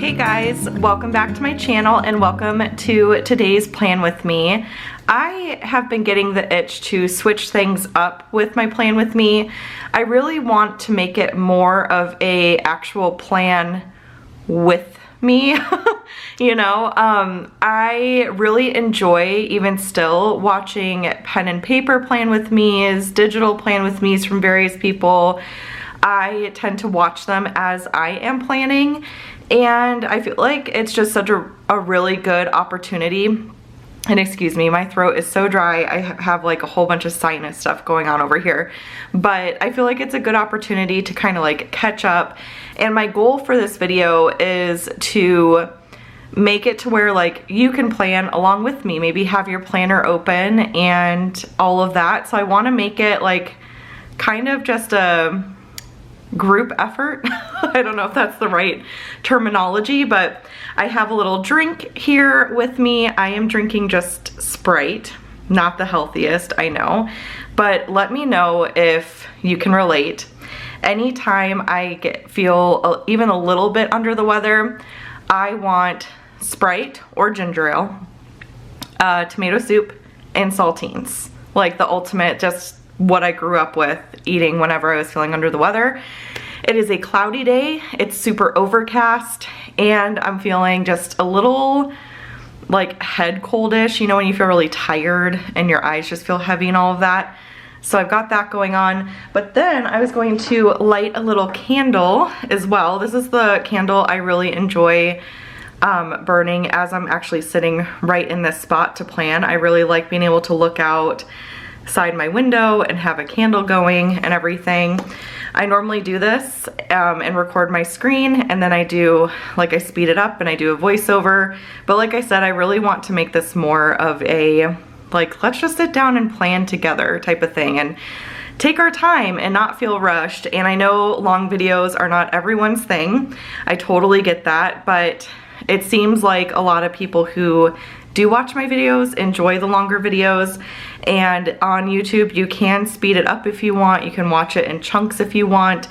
Hey guys, welcome back to my channel and welcome to today's plan with me. I have been getting the itch to switch things up with my plan with me. I really want to make it more of a actual plan with me. You know, I really enjoy even still watching pen and paper plan with me's, digital plan with me's from various people. I tend to watch them as I am planning, and I feel like it's just such a really good opportunity. And excuse me, my throat is so dry. I have like a whole bunch of sinus stuff going on over here. But I feel like it's a good opportunity to kind of like catch up. And my goal for this video is to make it to where like you can plan along with me. Maybe have your planner open and all of that. So I want to make it like kind of just a group effort. I don't know if that's the right terminology, but I have a little drink here with me. I am drinking just Sprite, not the healthiest, I know, but let me know if you can relate. Anytime I feel even a little bit under the weather, I want Sprite or ginger ale, tomato soup, and saltines. Like the ultimate, just what I grew up with eating whenever I was feeling under the weather. It is a cloudy day, it's super overcast, and I'm feeling just a little like head coldish, you know, when you feel really tired and your eyes just feel heavy and all of that. So I've got that going on, but then I was going to light a little candle as well. This is the candle I really enjoy burning as I'm actually sitting right in this spot to plan. I really like being able to look outside my window and have a candle going and everything. I normally do this and record my screen, and then I speed it up and I do a voiceover. But like I said, I really want to make this more of a, like, let's just sit down and plan together type of thing and take our time and not feel rushed. And I know long videos are not everyone's thing. I totally get that, but it seems like a lot of people who do watch my videos enjoy the longer videos, and on YouTube you can speed it up if you want. You can watch it in chunks if you want.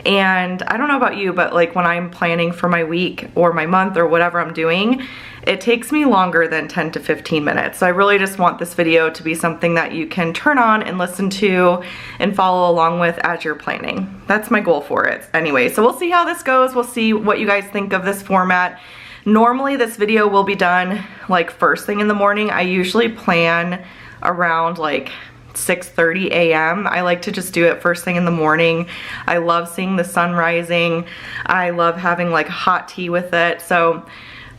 And I don't know about you, but like when I'm planning for my week or my month or whatever I'm doing, it takes me longer than 10 to 15 minutes. So I really just want this video to be something that you can turn on and listen to and follow along with as you're planning. That's my goal for it. Anyway, so we'll see how this goes. We'll see what you guys think of this format. Normally this video will be done like first thing in the morning. I usually plan around like 6:30 a.m. I like to just do it first thing in the morning. I love seeing the sun rising. I love having like hot tea with it. So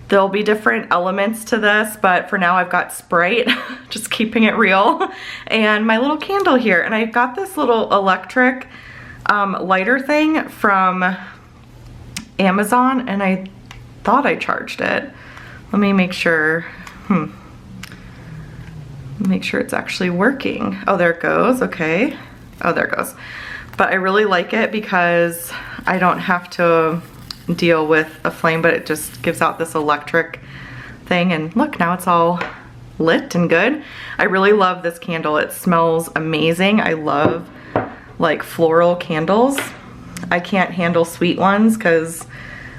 there'll be different elements to this, but for now I've got Sprite, just keeping it real, and my little candle here. And I've got this little electric lighter thing from Amazon, and I thought I charged it. Let me make sure. Make sure it's actually working. Oh, there it goes. Okay. Oh, there it goes. But I really like it because I don't have to deal with a flame, but it just gives out this electric thing. And look, now it's all lit and good. I really love this candle. It smells amazing. I love like floral candles. I can't handle sweet ones because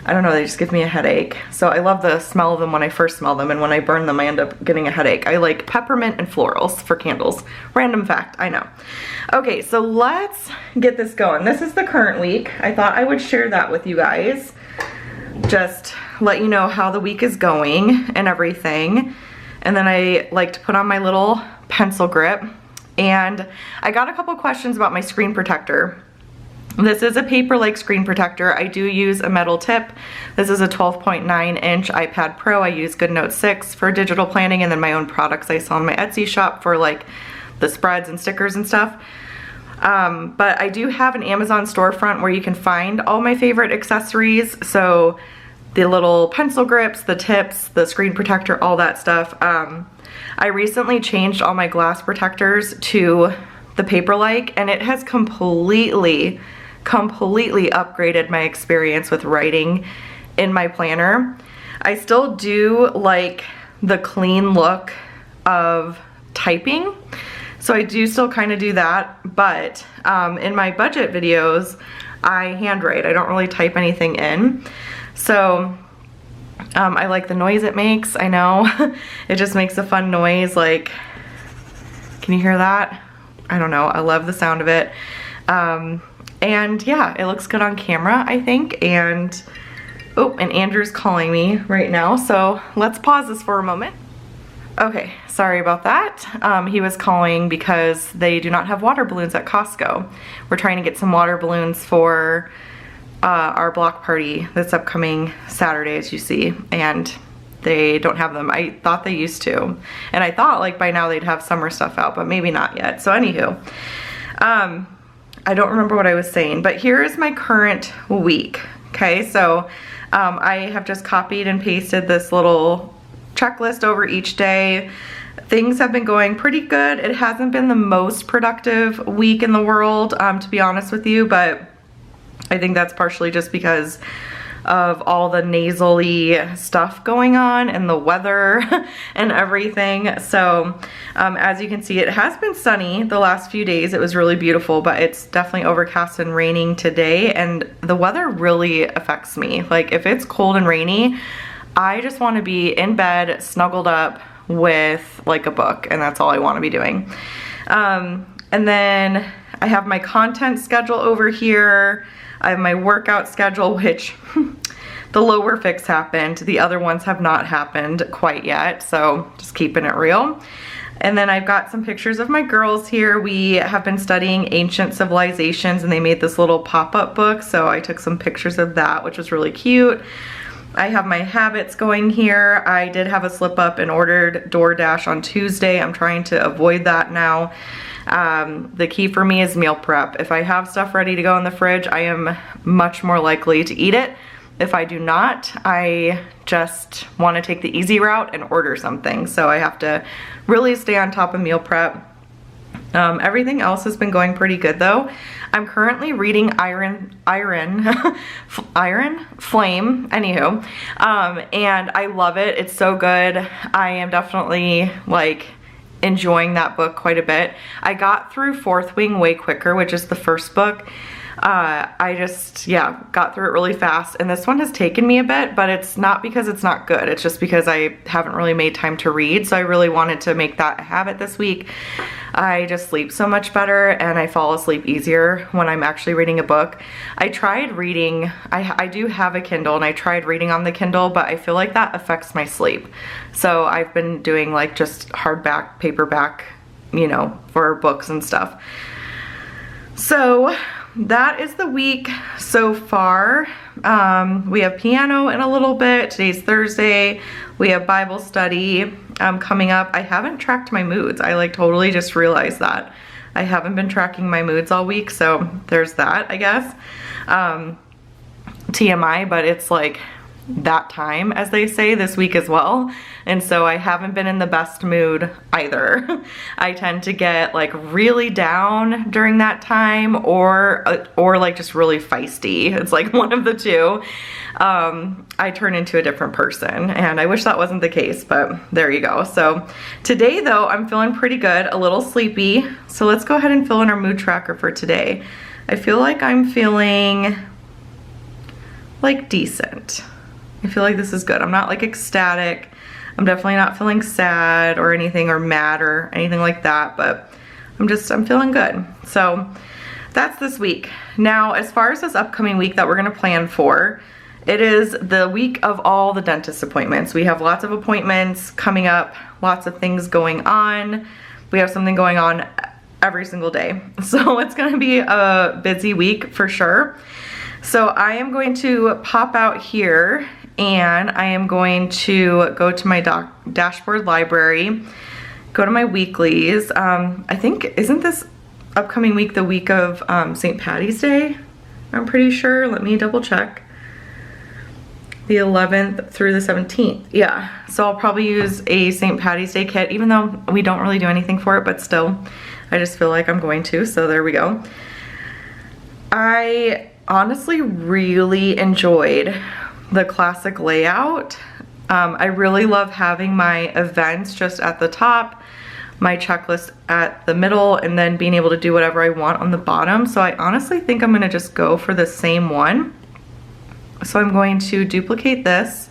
I don't know, they just give me a headache. So I love the smell of them when I first smell them, and when I burn them I end up getting a headache. I like peppermint and florals for candles. Random fact, I know. Okay, so let's get this going. This is the current week. I thought I would share that with you guys. Just let you know how the week is going and everything. And then I like to put on my little pencil grip. And I got a couple questions about my screen protector. This is a paper-like screen protector. I do use a metal tip. This is a 12.9-inch iPad Pro. I use GoodNote 6 for digital planning, and then my own products I sell in my Etsy shop for like the spreads and stickers and stuff. But I do have an Amazon storefront where you can find all my favorite accessories. So the little pencil grips, the tips, the screen protector, all that stuff. I recently changed all my glass protectors to the paper-like, and it has completely upgraded my experience with writing in my planner. I still do like the clean look of typing, so I do still kind of do that, but in my budget videos I handwrite. I don't really type anything in. So I like the noise it makes, I know. It just makes a fun noise, like, can you hear that? I don't know, I love the sound of it. And yeah, it looks good on camera, I think, and oh, and Andrew's calling me right now, so let's pause this for a moment. Okay, sorry about that. He was calling because they do not have water balloons at Costco. We're trying to get some water balloons for our block party that's upcoming Saturday, as you see, and they don't have them. I thought they used to, and I thought like by now they'd have summer stuff out, but maybe not yet. So anywho, I don't remember what I was saying, but here is my current week. Okay, so I have just copied and pasted this little checklist over each day. Things have been going pretty good. It hasn't been the most productive week in the world, to be honest with you, but I think that's partially just because of all the nasally stuff going on and the weather and everything. So as you can see, it has been sunny the last few days. It was really beautiful, but it's definitely overcast and raining today, and the weather really affects me. Like if it's cold and rainy, I just want to be in bed snuggled up with like a book, and that's all I want to be doing. And then I have my content schedule over here. I have my workout schedule, which the lower fix happened. The other ones have not happened quite yet, so just keeping it real. And then I've got some pictures of my girls here. We have been studying ancient civilizations, and they made this little pop-up book, so I took some pictures of that, which was really cute. I have my habits going here. I did have a slip up and ordered DoorDash on Tuesday. I'm trying to avoid that now. The key for me is meal prep. If I have stuff ready to go in the fridge, I am much more likely to eat it. If I do not, I just want to take the easy route and order something. So I have to really stay on top of meal prep. Everything else has been going pretty good though. I'm currently reading Iron Flame, anywho, and I love it. It's so good. I am definitely like enjoying that book quite a bit. I got through Fourth Wing way quicker, which is the first book. I just, yeah, got through it really fast, and this one has taken me a bit, but it's not because it's not good. It's just because I haven't really made time to read, so I really wanted to make that a habit this week. I just sleep so much better, and I fall asleep easier when I'm actually reading a book. I tried reading, I do have a Kindle, and I tried reading on the Kindle, but I feel like that affects my sleep. So I've been doing like just hardback, paperback, you know, for books and stuff. So that is the week so far. We have piano in a little bit. Today's Thursday. We have Bible study coming up. I haven't tracked my moods. I like totally just realized that. I haven't been tracking my moods all week, so there's that, I guess. TMI, but it's like that time, as they say, this week as well, and so I haven't been in the best mood either. I tend to get like really down during that time, or like just really feisty. It's like one of the two. I turn into a different person, and I wish that wasn't the case, but there you go. So today though, I'm feeling pretty good, a little sleepy, so let's go ahead and fill in our mood tracker for today. I feel like I'm feeling like decent. I feel like this is good. I'm not like ecstatic. I'm definitely not feeling sad or anything, or mad or anything like that, but I'm feeling good. So that's this week. Now, as far as this upcoming week that we're gonna plan for, it is the week of all the dentist appointments. We have lots of appointments coming up, lots of things going on. We have something going on every single day. So it's gonna be a busy week for sure. So I am going to pop out here, and I am going to go to my dashboard library, go to my weeklies. I think, isn't this upcoming week the week of St. Patty's Day? I'm pretty sure. Let me double check. The 11th through the 17th. Yeah, so I'll probably use a St. Patty's Day kit, even though we don't really do anything for it, but still, I just feel like I'm going to, so there we go. I honestly really enjoyed the classic layout. I really love having my events just at the top, my checklist at the middle, and then being able to do whatever I want on the bottom. So I honestly think I'm gonna just go for the same one. So I'm going to duplicate this,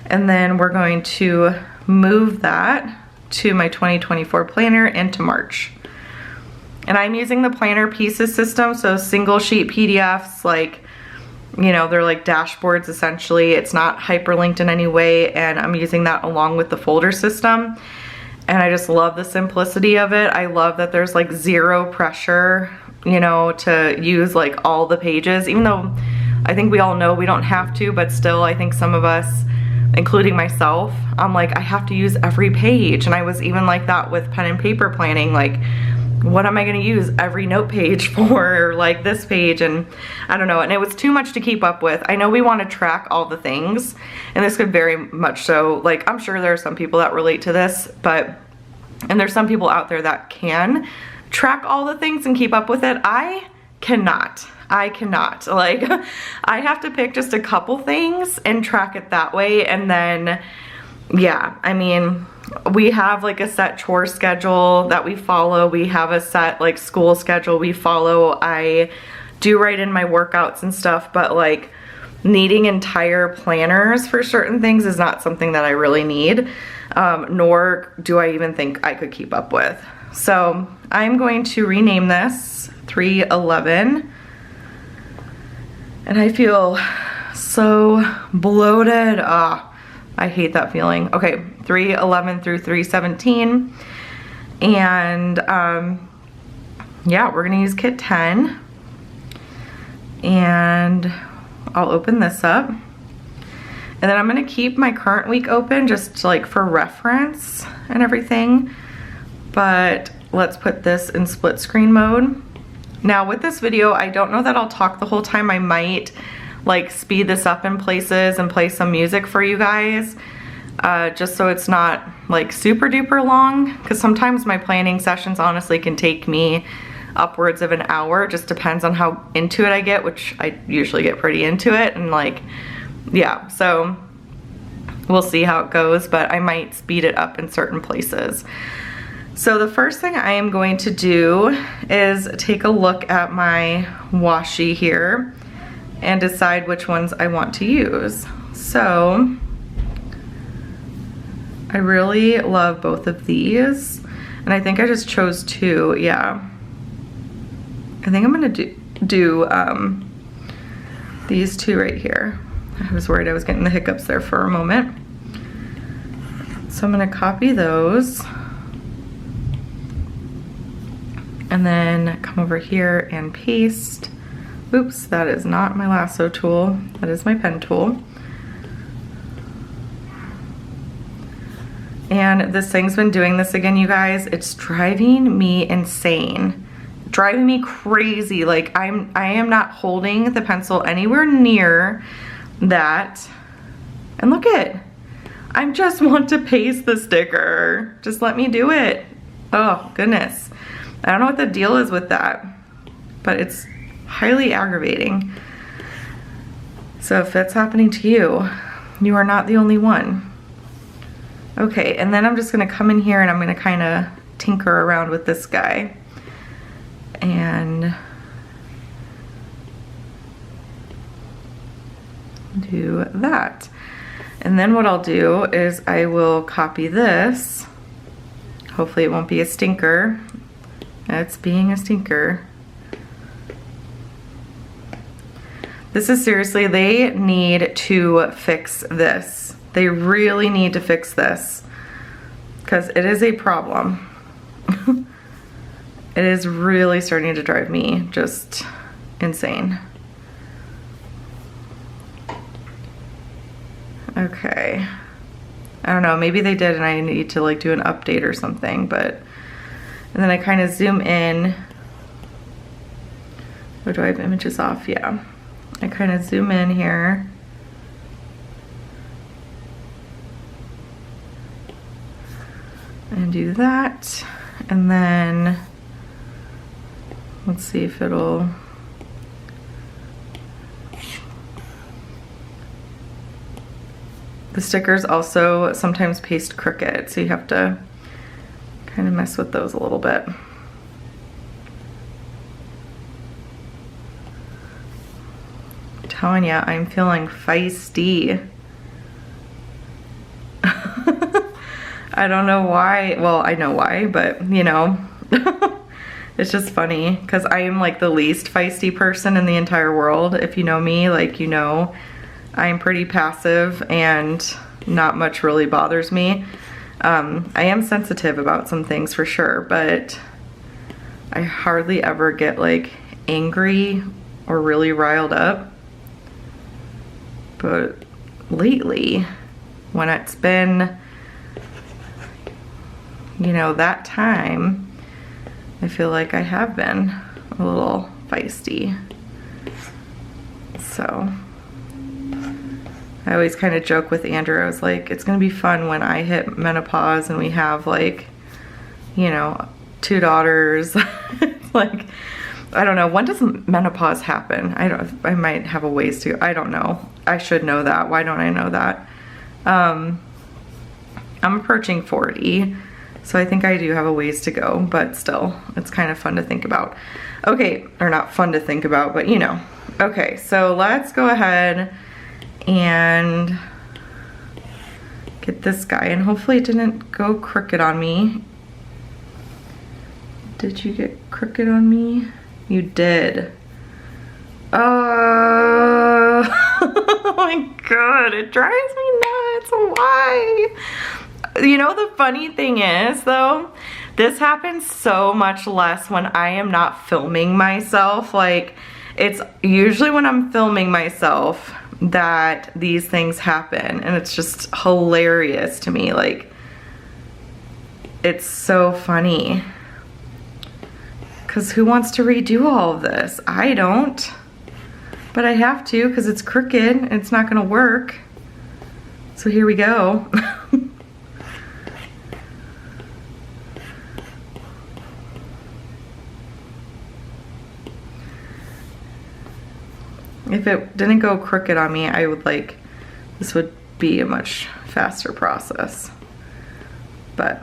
And then we're going to move that to my 2024 planner into March. And I'm using the planner pieces system, so single sheet PDFs, like, you know, they're like dashboards essentially. It's not hyperlinked in any way, and I'm using that along with the folder system. And I just love the simplicity of it. I love that there's like zero pressure, you know, to use like all the pages, even though I think we all know we don't have to, but still I think some of us, including myself, I'm like, I have to use every page. And I was even like that with pen and paper planning, like, what am I gonna use every note page for, or like this page, and I don't know, and it was too much to keep up with. I know we wanna track all the things, and this could very much so, like, I'm sure there are some people that relate to this, and there's some people out there that can track all the things and keep up with it. I cannot, like, I have to pick just a couple things and track it that way, and then, yeah, I mean, we have like a set chore schedule that we follow. We have a set like school schedule we follow. I do write in my workouts and stuff, but like needing entire planners for certain things is not something that I really need, nor do I even think I could keep up with. So I'm going to rename this 311, and I feel so bloated. I hate that feeling. Okay, 311 through 317. And yeah, we're gonna use kit 10. And I'll open this up. And then I'm gonna keep my current week open just like for reference and everything. But let's put this in split screen mode. Now with this video, I don't know that I'll talk the whole time. I might like speed this up in places and play some music for you guys, just so it's not like super duper long, because sometimes my planning sessions honestly can take me upwards of an hour. Just depends on how into it I get, which I usually get pretty into it, and like, yeah, so we'll see how it goes, but I might speed it up in certain places. So the first thing I am going to do is take a look at my washi here and decide which ones I want to use. So I really love both of these, and I think I just chose two. Yeah, I think I'm gonna do these two right here. I was worried I was getting the hiccups there for a moment. So I'm gonna copy those and then come over here and paste. Oops, that is not my lasso tool. That is my pen tool. And this thing's been doing this again, you guys. It's driving me insane. Driving me crazy. Like I am not holding the pencil anywhere near that. And look it. I just want to paste the sticker. Just let me do it. Oh, goodness. I don't know what the deal is with that, but it's highly aggravating. So if that's happening to you, you are not the only one. Okay, and then I'm just gonna come in here and I'm gonna kind of tinker around with this guy and do that. And then what I'll do is I will copy this. Hopefully it won't be a stinker. It's being a stinker. This is seriously, they need to fix this. They really need to fix this because it is a problem. It is really starting to drive me just insane. Okay. I don't know, maybe they did and I need to like do an update or something, but, and then I kind of zoom in. Or do I have images off? Yeah. I kind of zoom in here. And do that. And then let's see if it'll, the stickers also sometimes paste crooked, so you have to kind of mess with those a little bit. I'm telling you, I'm feeling feisty. I don't know why. Well, I know why, but you know, it's just funny because I am like the least feisty person in the entire world. If you know me, like, you know, I'm pretty passive and not much really bothers me. I am sensitive about some things for sure, but I hardly ever get like angry or really riled up. But lately, when it's been, you know, that time, I feel like I have been a little feisty. So I always kind of joke with Andrew, I was like, it's gonna be fun when I hit menopause and we have like, you know, 2 daughters. Like, I don't know, when does menopause happen? I might have a ways to, I don't know. I should know that. Why don't I know that? I'm approaching 40, so I think I do have a ways to go, but still, it's kind of fun to think about. Okay, or not fun to think about, but you know. Okay, so let's go ahead and get this guy, and hopefully it didn't go crooked on me. Did you get crooked on me? You did. Oh my god, it drives me nuts. Why? You know, the funny thing is though, this happens so much less when I am not filming myself. Like, it's usually when I'm filming myself that these things happen, and it's just hilarious to me. Like, it's so funny. Because who wants to redo all of this? I don't. But I have to because it's crooked and it's not gonna work. So here we go. If it didn't go crooked on me, I would like, this would be a much faster process. But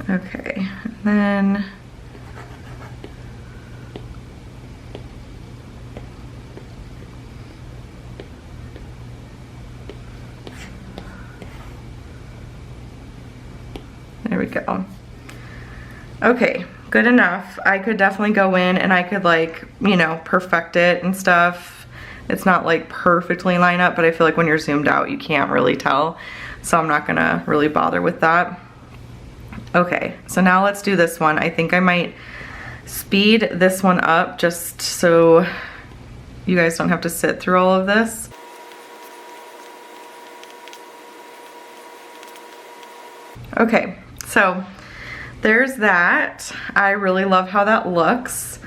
okay, and then there we go. Okay, good enough. I could definitely go in and I could, like, you know, perfect it and stuff. It's not like perfectly line up, but I feel like when you're zoomed out, you can't really tell. So I'm not gonna really bother with that. Okay, so now let's do this one. I think I might speed this one up just so you guys don't have to sit through all of this. Okay, so there's that. I really love how that looks.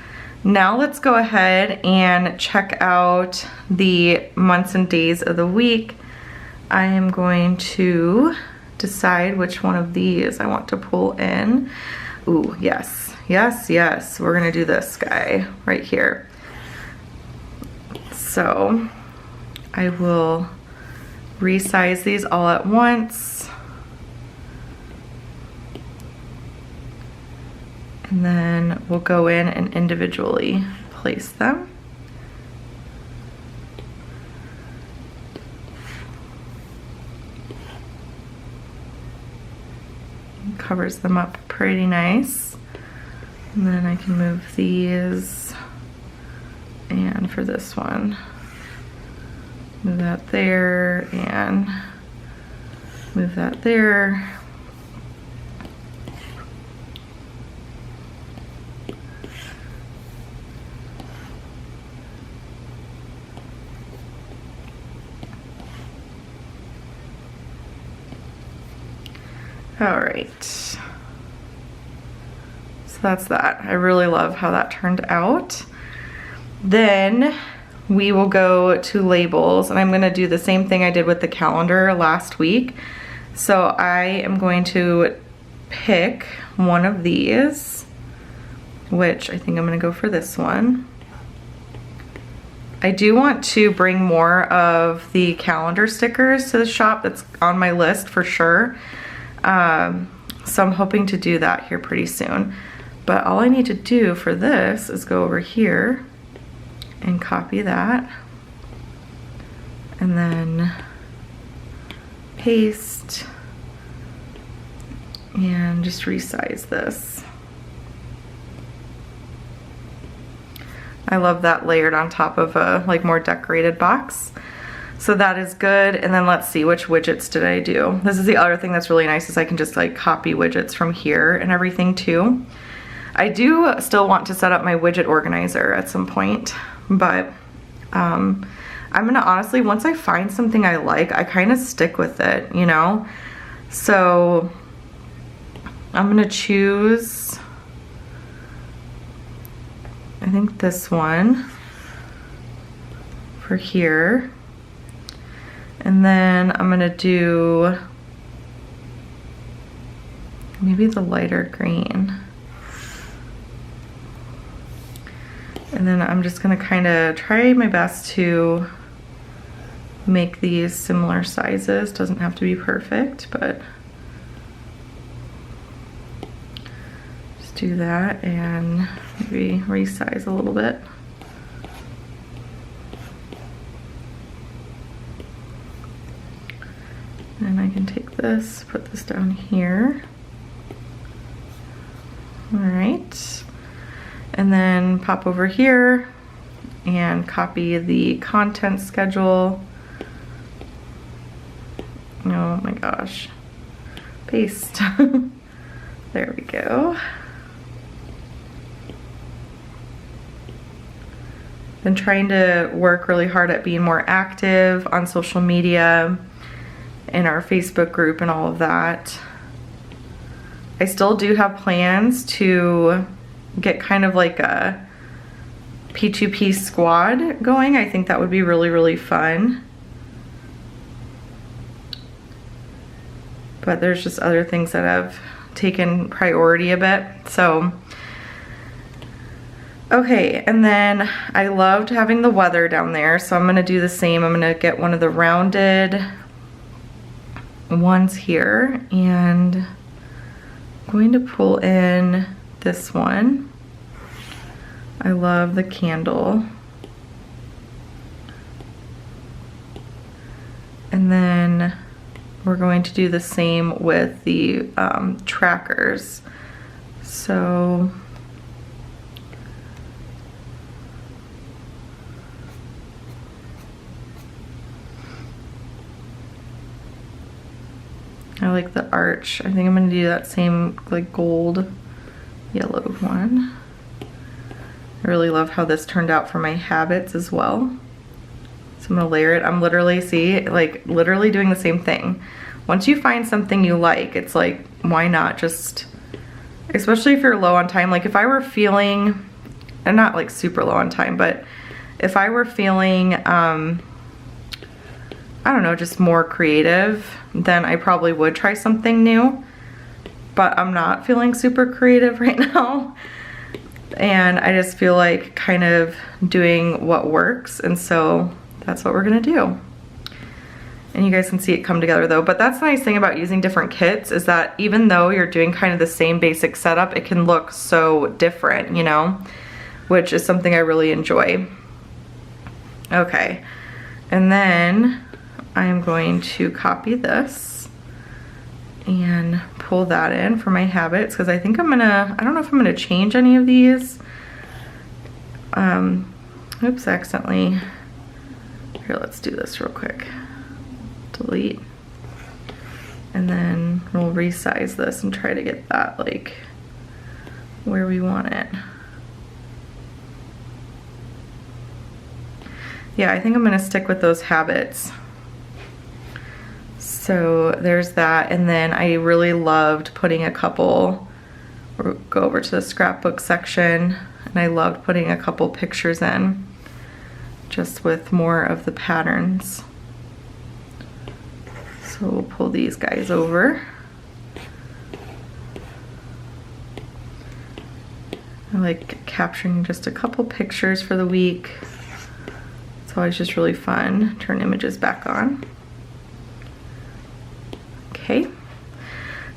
Now let's go ahead and check out the months and days of the week. I am going to decide which one of these I want to pull in. Ooh, yes, yes, yes. We're gonna do this guy right here. So I will resize these all at once. And then we'll go in and individually place them. Covers them up pretty nice. And then I can move these, and for this one, move that there and move that there. All right, so that's that. I really love how that turned out. Then we will go to labels, and I'm gonna do the same thing I did with the calendar last week. So I am going to pick one of these, which I think I'm gonna go for this one. I do want to bring more of the calendar stickers to the shop. That's on my list for sure. So I'm hoping to do that here pretty soon. But all I need to do for this is go over here and copy that. And then paste and just resize this. I love that layered on top of a like more decorated box. So that is good. And then let's see, which widgets did I do? This is the other thing that's really nice, is I can just like copy widgets from here and everything too. I do still want to set up my widget organizer at some point, but I'm gonna honestly, once I find something I like, I kind of stick with it, you know? So I'm gonna choose, I think this one for here. And then I'm gonna do maybe the lighter green. And then I'm just gonna kind of try my best to make these similar sizes. Doesn't have to be perfect, but just do that and maybe resize a little bit. And I can take this, put this down here. All right. And then pop over here and copy the content schedule. Oh my gosh. Paste. There we go. Been trying to work really hard at being more active on social media, in our Facebook group and all of that. I still do have plans to get kind of like a P2P squad going. I think that would be really, really fun. But there's just other things that have taken priority a bit. So, okay, and then I loved having the weather down there, so I'm gonna do the same. I'm gonna get one of the rounded ones here, and I'm going to pull in this one. I love the candle. And then we're going to do the same with the trackers. So I like the arch. I think I'm gonna do that same like gold yellow one. I really love how this turned out for my habits as well. So I'm gonna layer it. I'm literally, see, like literally doing the same thing. Once you find something you like, it's like, why not just, especially if you're low on time. Like if I were feeling, I'm not like super low on time, but if I were feeling, I don't know, just more creative, then I probably would try something new. But I'm not feeling super creative right now. And I just feel like kind of doing what works. And so that's what we're gonna do. And you guys can see it come together though. But that's the nice thing about using different kits, is that even though you're doing kind of the same basic setup, it can look so different, you know, which is something I really enjoy. Okay, and then I'm going to copy this and pull that in for my habits, because I think I'm gonna, I don't know if I'm gonna change any of these. Oops, accidentally. Here, let's do this real quick. Delete. And then we'll resize this and try to get that like where we want it. Yeah, I think I'm gonna stick with those habits. So there's that, and then I really loved putting a couple, or go over to the scrapbook section, and I loved putting a couple pictures in, just with more of the patterns. So we'll pull these guys over. I like capturing just a couple pictures for the week. It's always just really fun. Turn images back on. Okay,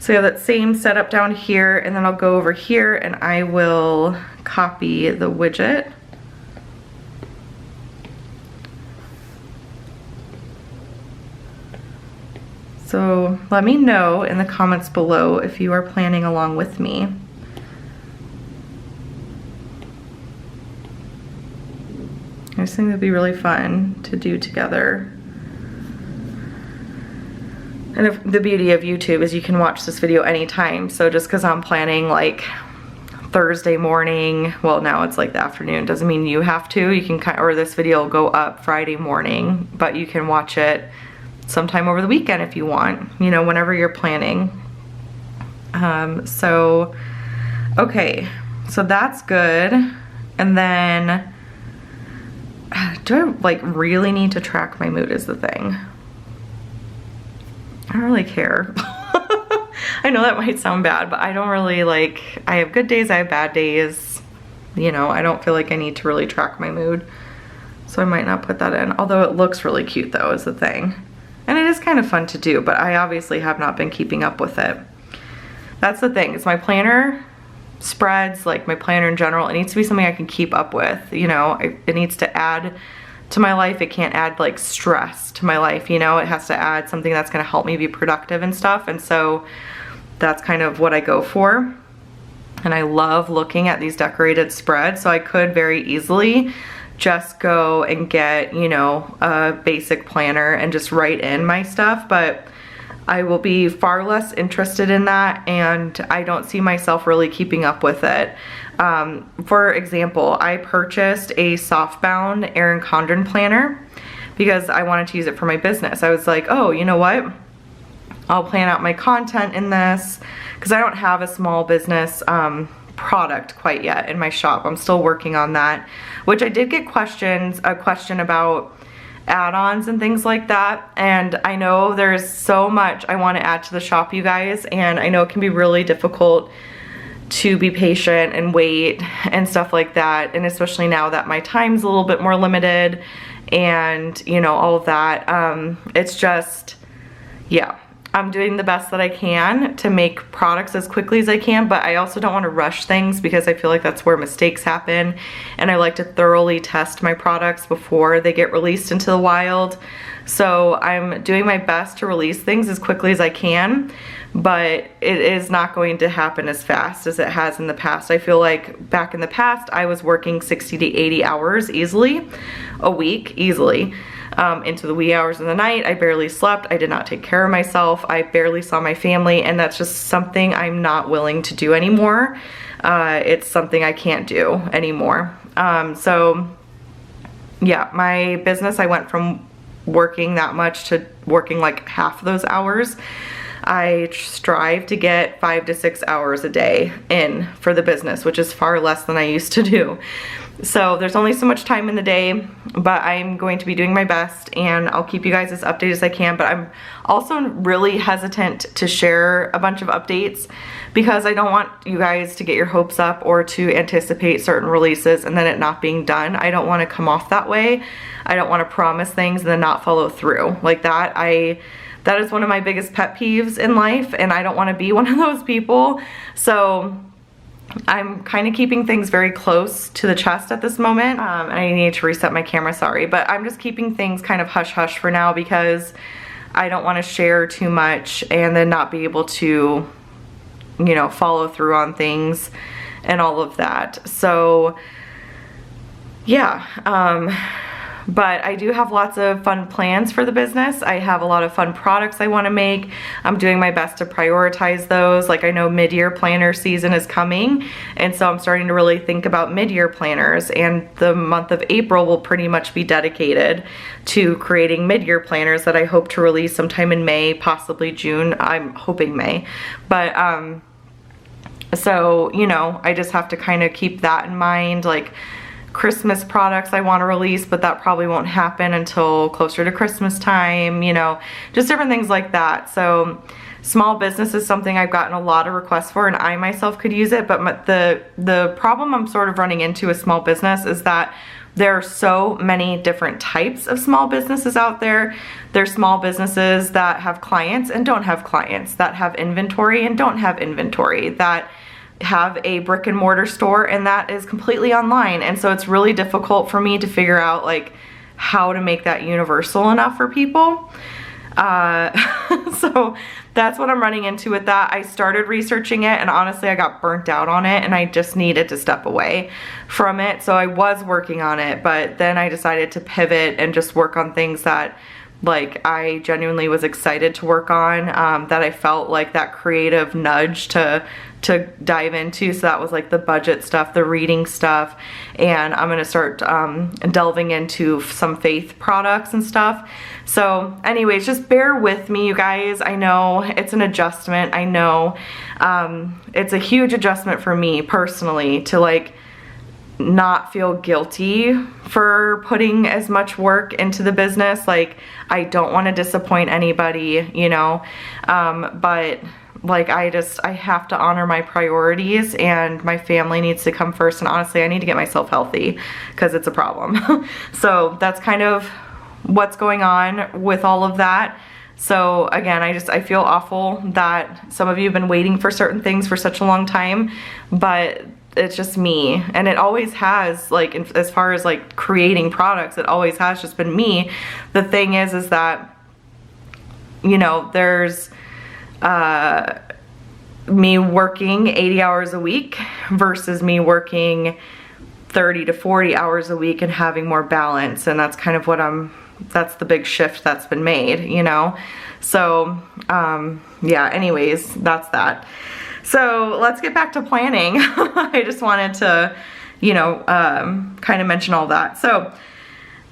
So we have that same setup down here, and then I'll go over here and I will copy the widget. So let me know in the comments below if you are planning along with me. I just think it'd be really fun to do together. And if, the beauty of YouTube is you can watch this video anytime. So just because I'm planning like Thursday morning, well now it's like the afternoon, doesn't mean you have to. You can or this video will go up Friday morning, but you can watch it sometime over the weekend if you want, you know, whenever you're planning. Okay, so that's good. And then, do I like really need to track my mood is the thing. I don't really care. I know that might sound bad, but I don't really like, I have good days, I have bad days. You know, I don't feel like I need to really track my mood. So I might not put that in. Although it looks really cute though, is the thing. And it is kind of fun to do, but I obviously have not been keeping up with it. That's the thing, is my planner spreads, like my planner in general, it needs to be something I can keep up with, you know. It needs to add to my life. It can't add like stress to my life, you know. It has to add something that's gonna help me be productive and stuff, and so that's kind of what I go for. And I love looking at these decorated spreads, so I could very easily just go and get, you know, a basic planner and just write in my stuff, but I will be far less interested in that, and I don't see myself really keeping up with it. For example, I purchased a soft-bound Erin Condren planner because I wanted to use it for my business. I was like, oh, you know what? I'll plan out my content in this, because I don't have a small business product quite yet in my shop. I'm still working on that, which I did get a question about add-ons and things like that, and I know there's so much I want to add to the shop, you guys, and I know it can be really difficult to be patient and wait and stuff like that, and especially now that my time's a little bit more limited and, you know, all of that. It's just, yeah, I'm doing the best that I can to make products as quickly as I can, but I also don't want to rush things because I feel like that's where mistakes happen, and I like to thoroughly test my products before they get released into the wild. So I'm doing my best to release things as quickly as I can, but it is not going to happen as fast as it has in the past. I feel like back in the past I was working 60 to 80 hours easily a week, easily. Into the wee hours of the night. I barely slept. I did not take care of myself. I barely saw my family, and that's just something I'm not willing to do anymore. It's something I can't do anymore. So yeah, my business, I went from working that much to working like half of those hours. I strive to get 5 to 6 hours a day in for the business, which is far less than I used to do. So there's only so much time in the day, but I'm going to be doing my best, and I'll keep you guys as updated as I can. But I'm also really hesitant to share a bunch of updates because I don't want you guys to get your hopes up or to anticipate certain releases and then it not being done. I don't want to come off that way. I don't want to promise things and then not follow through like that. That is one of my biggest pet peeves in life, and I don't want to be one of those people. So I'm kind of keeping things very close to the chest at this moment. I need to reset my camera, sorry, but I'm just keeping things kind of hush hush for now because I don't want to share too much and then not be able to, you know, follow through on things and all of that. So yeah, but I do have lots of fun plans for the business. I have a lot of fun products I want to make. I'm doing my best to prioritize those. Like, I know mid-year planner season is coming, and so I'm starting to really think about mid-year planners, and the month of April will pretty much be dedicated to creating mid-year planners that I hope to release sometime in May, possibly June. I'm hoping May. But so, you know, I just have to kind of keep that in mind. Like, Christmas products I want to release, but that probably won't happen until closer to Christmas time, you know, just different things like that. So small business is something I've gotten a lot of requests for, and I myself could use it, but the problem I'm sort of running into with small business is that there are so many different types of small businesses out there. There's small businesses that have clients and don't have clients, that have inventory and don't have inventory, that have a brick and mortar store and that is completely online. And so it's really difficult for me to figure out like how to make that universal enough for people. So that's what I'm running into with that. I started researching it and honestly I got burnt out on it and I just needed to step away from it. So I was working on it, but then I decided to pivot and just work on things that like I genuinely was excited to work on, that I felt like that creative nudge to dive into. So that was like the budget stuff, the reading stuff, and I'm gonna start delving into some faith products and stuff. So anyways, just bear with me, you guys. I know it's an adjustment. I know it's a huge adjustment for me personally to like not feel guilty for putting as much work into the business. Like I don't want to disappoint anybody, you know, but like I have to honor my priorities and my family needs to come first, and honestly I need to get myself healthy because it's a problem. So that's kind of what's going on with all of that. So again, I feel awful that some of you have been waiting for certain things for such a long time, but it's just me, and it always has, like as far as like creating products, it always has just been me. The thing is that, you know, there's me working 80 hours a week versus me working 30 to 40 hours a week and having more balance, and that's kind of what that's the big shift that's been made, you know. So yeah, anyways, that's that. So let's get back to planning. I just wanted to, you know, kind of mention all that. So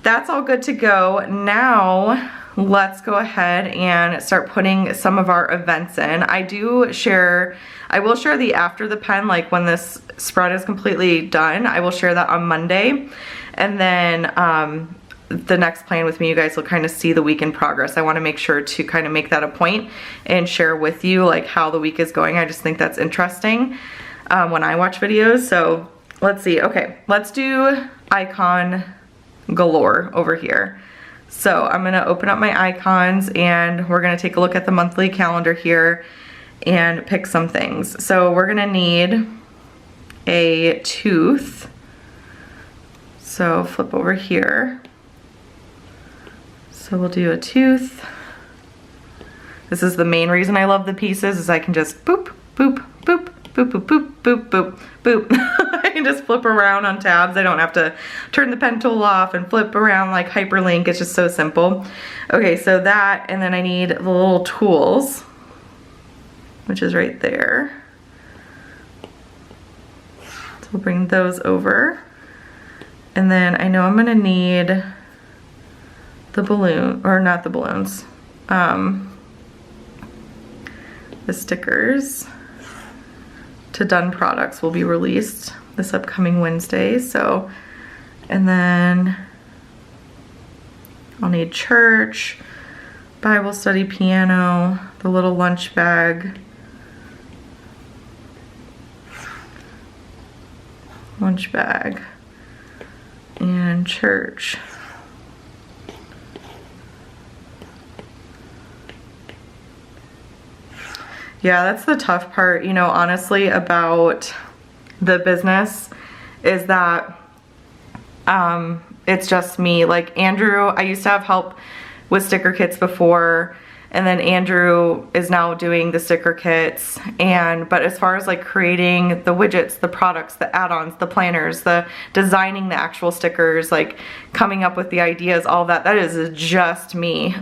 that's all good to go. Now let's go ahead and start putting some of our events in. I will share the after the pen, like when this spread is completely done, I will share that on Monday. And then the next plan with me, you guys will kind of see the week in progress. I want to make sure to kind of make that a point and share with you like how the week is going. I just think that's interesting when I watch videos. So let's see. Okay, let's do icon galore over here. So I'm gonna open up my icons and we're gonna take a look at the monthly calendar here and pick some things. So we're gonna need a tooth. So flip over here. So we'll do a tooth. This is the main reason I love the pieces, is I can just boop, boop, boop, boop, boop, boop, boop, boop, boop. I can just flip around on tabs. I don't have to turn the pen tool off and flip around like hyperlink. It's just so simple. Okay, so that, and then I need the little tools, which is right there. So we'll bring those over. And then I know I'm gonna need the balloon, or not the balloons, the stickers to Done Products will be released this upcoming Wednesday. So, and then I'll need church, Bible study, piano, the little lunch bag, and church. Yeah, that's the tough part, you know, honestly, about the business is that it's just me. Like Andrew, I used to have help with sticker kits before, and then Andrew is now doing the sticker kits. But as far as like creating the widgets, the products, the add-ons, the planners, the designing the actual stickers, like coming up with the ideas, all that is just me,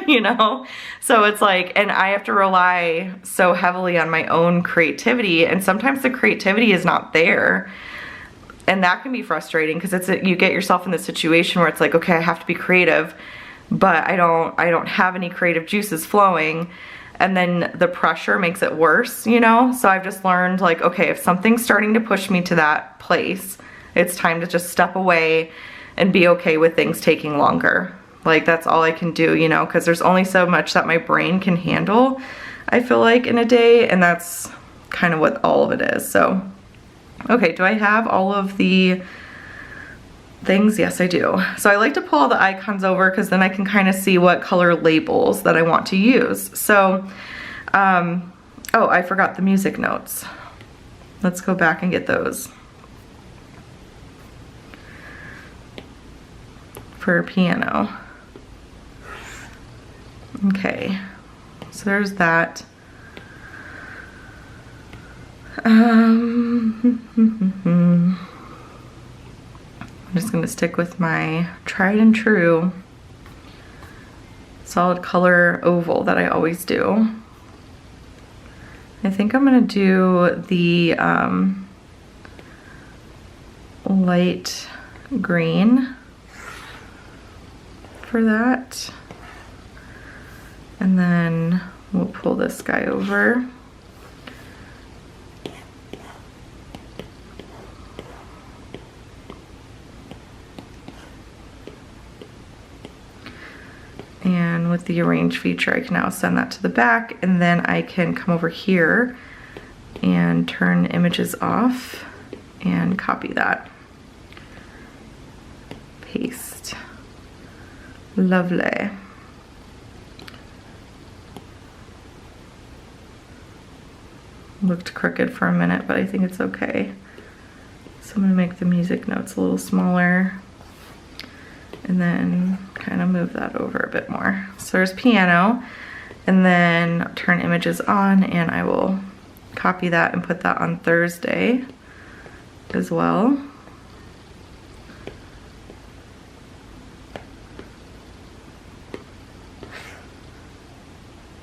you know? So it's like, and I have to rely so heavily on my own creativity, and sometimes the creativity is not there. And that can be frustrating because you get yourself in this situation where it's like, okay, I have to be creative, but I don't have any creative juices flowing, and then the pressure makes it worse, you know? So I've just learned, like, okay, if something's starting to push me to that place, it's time to just step away and be okay with things taking longer. Like, that's all I can do, you know, because there's only so much that my brain can handle. I feel like, in a day, and that's kind of what all of it is. So, okay, do I have all of the things? Yes, I do. So I like to pull all the icons over because then I can kind of see what color labels that I want to use. So, oh, I forgot the music notes. Let's go back and get those. For piano. Okay, so there's that. I'm just gonna stick with my tried and true solid color oval that I always do. I think I'm gonna do the light green for that. And then we'll pull this guy over. And with the arrange feature, I can now send that to the back, and then I can come over here and turn images off and copy that. Paste. Lovely. Looked crooked for a minute, but I think it's okay. So I'm gonna make the music notes a little smaller and then kind of move that over a bit more. So there's piano, and then turn images on, and I will copy that and put that on Thursday as well.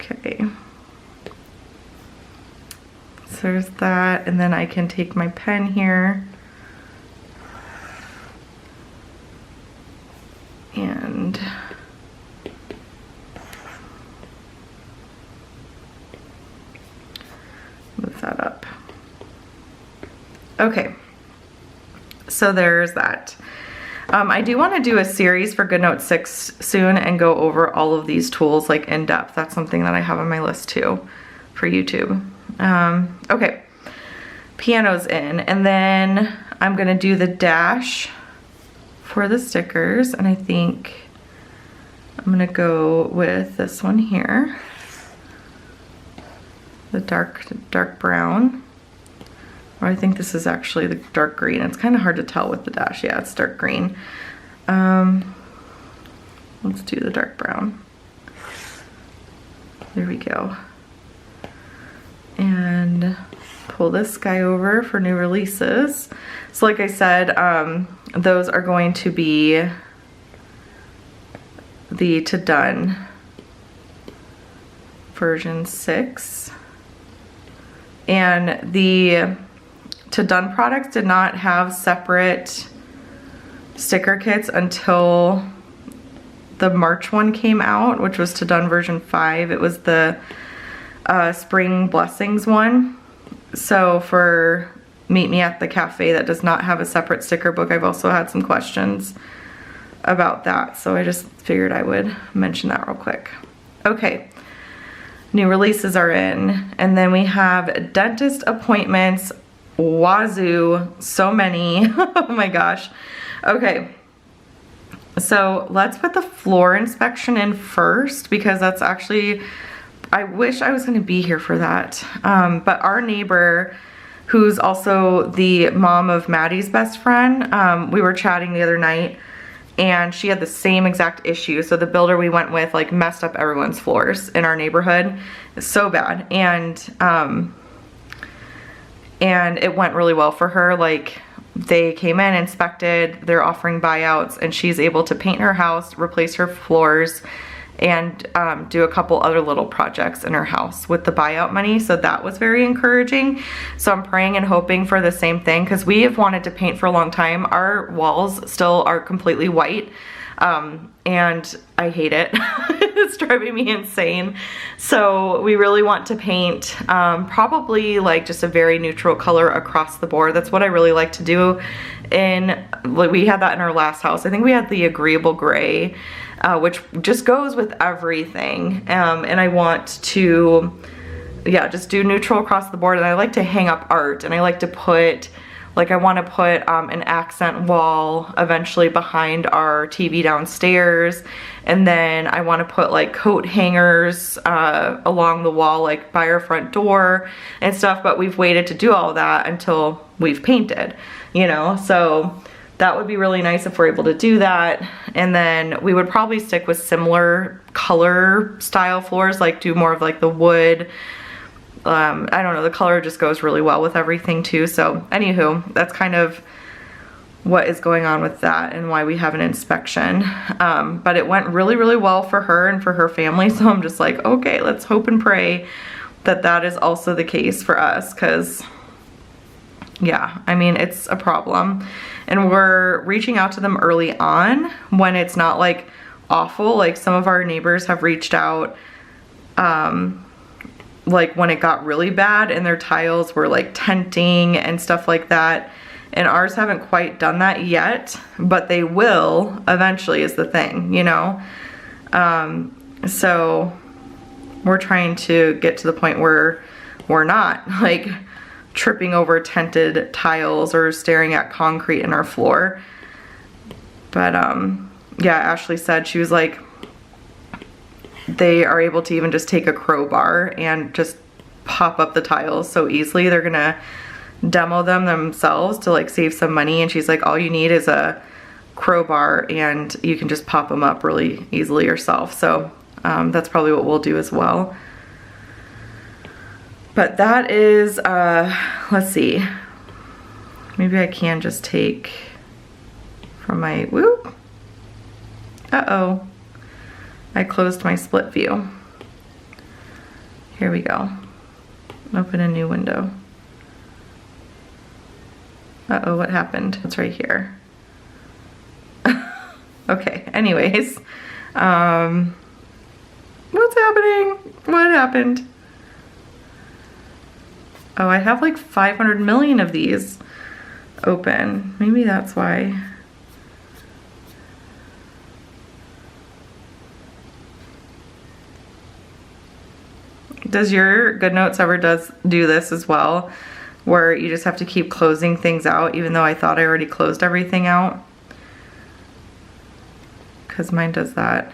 Okay. So there's that, and then I can take my pen here and move that up. Okay, so there's that. I do want to do a series for GoodNote 6 soon and go over all of these tools like in depth. That's something that I have on my list too for YouTube. Okay, piano's in, and then I'm gonna do the dash for the stickers, and I think I'm gonna go with this one here, the dark brown, or I think this is actually the dark green. It's kind of hard to tell with the dash. Yeah, it's dark green. Let's do the dark brown. There we go. And pull this guy over for new releases. So like I said, those are going to be the To Done version 6. And the To Done products did not have separate sticker kits until the March one came out, which was To Done version 5. It was the Spring Blessings one. So for Meet Me at the Cafe, that does not have a separate sticker book. I've also had some questions about that, so I just figured I would mention that real quick. Okay, new releases are in, and then we have dentist appointments. Wazoo, so many. Oh my gosh. Okay, so let's put the floor inspection in first, because that's actually, I wish I was going to be here for that. But our neighbor, who's also the mom of Maddie's best friend, we were chatting the other night, and she had the same exact issue. So the builder we went with like messed up everyone's floors in our neighborhood. It's so bad. And it went really well for her. Like, they came in, inspected, they're offering buyouts, and she's able to paint her house, replace her floors, and do a couple other little projects in her house with the buyout money. So that was very encouraging. So I'm praying and hoping for the same thing, because we have wanted to paint for a long time. Our walls still are completely white, and I hate it. It's driving me insane. So we really want to paint probably like just a very neutral color across the board. That's what I really like to do. Like, we had that in our last house. I think we had the agreeable gray, which just goes with everything. And I want to yeah, just do neutral across the board. And I like to hang up art, and I like to put, like, I want to put an accent wall eventually behind our TV downstairs. And then I want to put like coat hangers along the wall, like by our front door and stuff. But we've waited to do all that until we've painted, you know? So that would be really nice if we're able to do that. And then we would probably stick with similar color style floors, like do more of like the wood. I don't know, the color just goes really well with everything too. So anywho, that's kind of what is going on with that and why we have an inspection. But it went really, really well for her and for her family. So I'm just like, okay, let's hope and pray that that is also the case for us. Cause yeah, I mean, it's a problem. And we're reaching out to them early on when it's not like awful. Like some of our neighbors have reached out, like when it got really bad and their tiles were like tenting and stuff like that. And ours haven't quite done that yet, but they will eventually is the thing, you know? So we're trying to get to the point where we're not like tripping over tented tiles or staring at concrete in our floor. But yeah, Ashley said, she was like, they are able to even just take a crowbar and just pop up the tiles so easily. They're gonna demo them themselves to like save some money. And she's like, all you need is a crowbar and you can just pop them up really easily yourself. So that's probably what we'll do as well. But that is, let's see, maybe I can just take from my, whoop, uh-oh. I closed my split view. Here we go. Open a new window. Uh-oh, what happened? It's right here. Okay, anyways. What's happening? What happened? Oh, I have like 500 million of these open. Maybe that's why. Does your GoodNotes ever do this as well, where you just have to keep closing things out even though I thought I already closed everything out? Because mine does that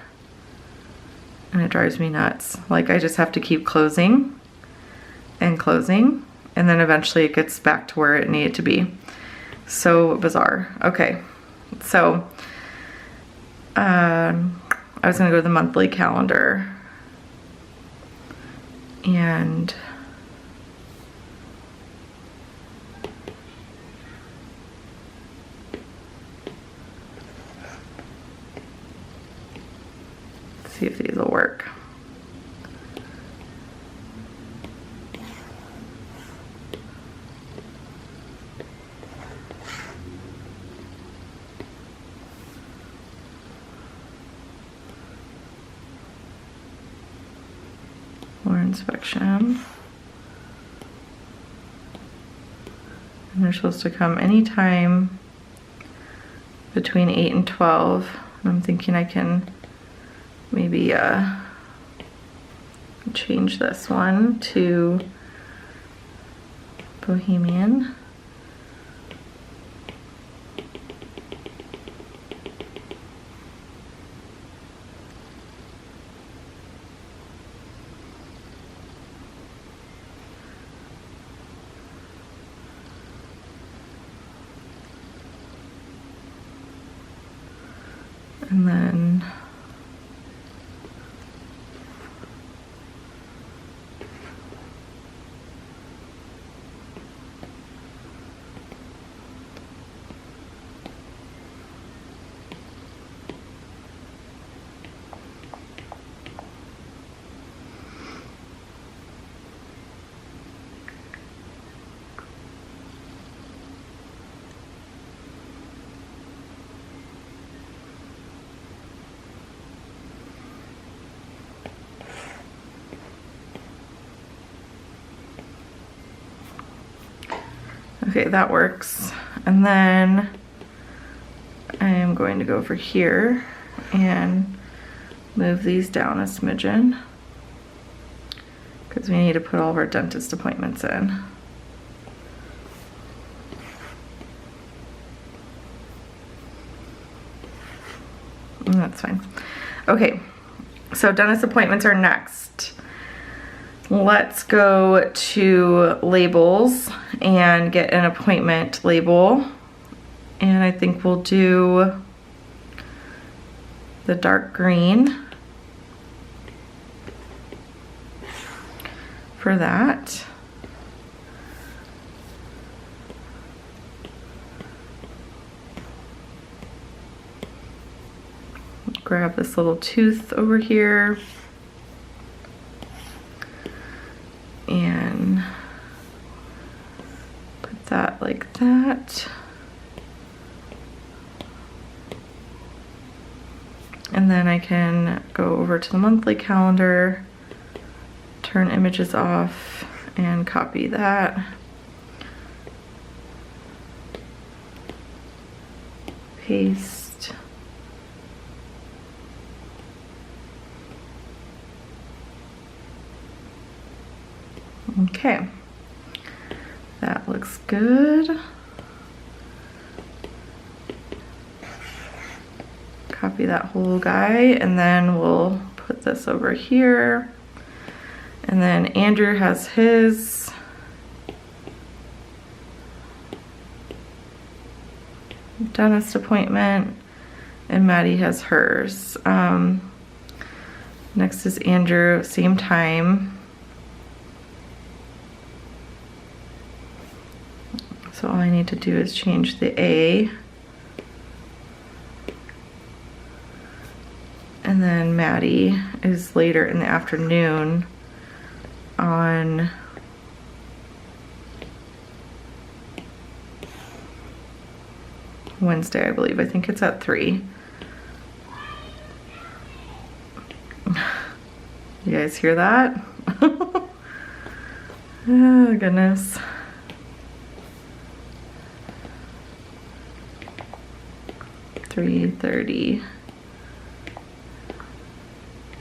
and it drives me nuts. Like I just have to keep closing and closing and then eventually it gets back to where it needed to be. So bizarre. Okay, so I was gonna go to the monthly calendar. And let's see if these will work. Inspection, and they're supposed to come anytime between 8 and 12. I'm thinking I can maybe change this one to Bohemian. And then okay, that works. And then I am going to go over here and move these down a smidgen. because we need to put all of our dentist appointments in. That's fine. Okay, so dentist appointments are next. Let's go to labels and get an appointment label. And I think we'll do the dark green for that. Grab this little tooth over here and put that like that. And then I can go over to the monthly calendar, turn images off, and copy that. Paste. Okay, that looks good. Copy that whole guy, and then we'll put this over here. And then Andrew has his. Dentist appointment, and Maddie has hers. Next is Andrew, same time. So all I need to do is change the A. And then Maddie is later in the afternoon on Wednesday, I believe. I think it's at 3. You guys hear that? Oh, goodness. $3:30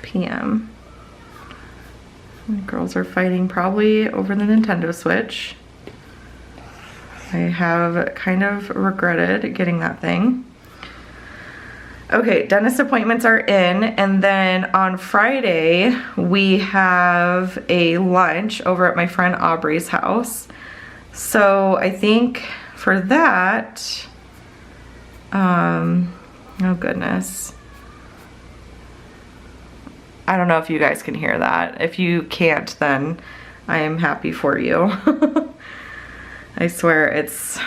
p.m. The girls are fighting probably over the Nintendo Switch. I have kind of regretted getting that thing. Okay, dentist appointments are in, and then on Friday we have a lunch over at my friend Aubrey's house. So I think for that, oh goodness. I don't know if you guys can hear that. If you can't, then I am happy for you. I swear it's,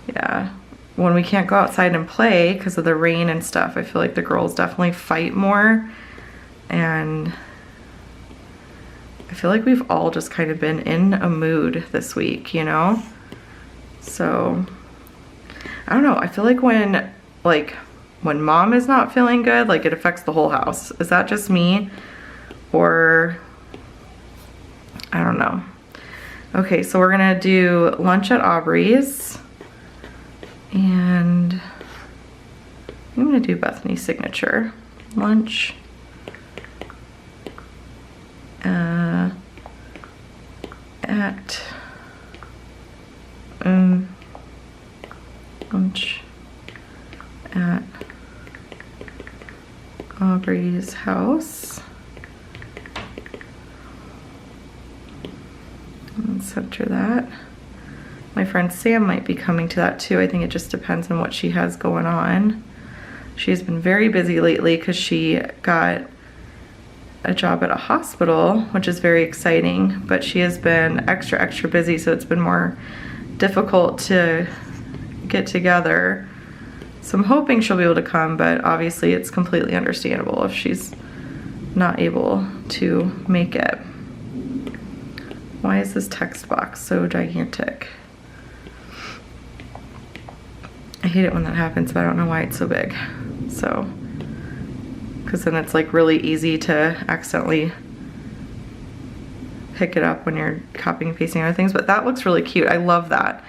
yeah. When we can't go outside and play because of the rain and stuff, I feel like the girls definitely fight more. And I feel like we've all just kind of been in a mood this week, you know? So, I don't know. I feel like when mom is not feeling good, like it affects the whole house. Is that just me? Or, I don't know. Okay, so we're gonna do lunch at Aubrey's. And I'm gonna do Bethany's signature. Lunch. At lunch at Aubrey's house. And center that. My friend Sam might be coming to that too. I think it just depends on what she has going on. She's been very busy lately because she got a job at a hospital, which is very exciting, but she has been extra busy, so it's been more difficult to get together. So I'm hoping she'll be able to come, but obviously it's completely understandable if she's not able to make it. Why is this text box so gigantic? I hate it when that happens, but I don't know why it's so big. So, because then it's like really easy to accidentally pick it up when you're copying and pasting other things, but that looks really cute. I love that.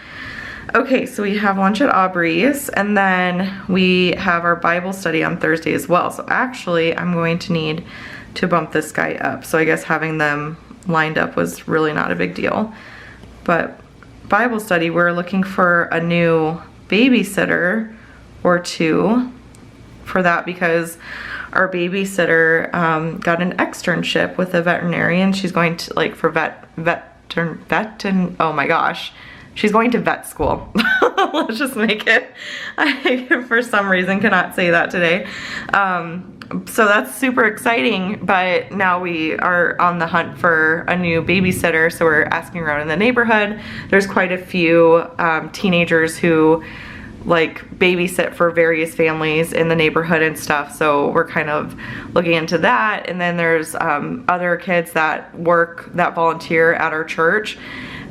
Okay, so we have lunch at Aubrey's, and then we have our Bible study on Thursday as well. So actually, I'm going to need to bump this guy up. So I guess having them lined up was really not a big deal. But Bible study, we're looking for a new babysitter or two for that, because our babysitter got an externship with a veterinarian. She's going to, like, for oh my gosh, she's going to vet school. Let's just make it. I, for some reason, cannot say that today. So that's super exciting, but now we are on the hunt for a new babysitter, so we're asking around in the neighborhood. There's quite a few teenagers who like babysit for various families in the neighborhood and stuff, so we're kind of looking into that. And then there's other kids that volunteer at our church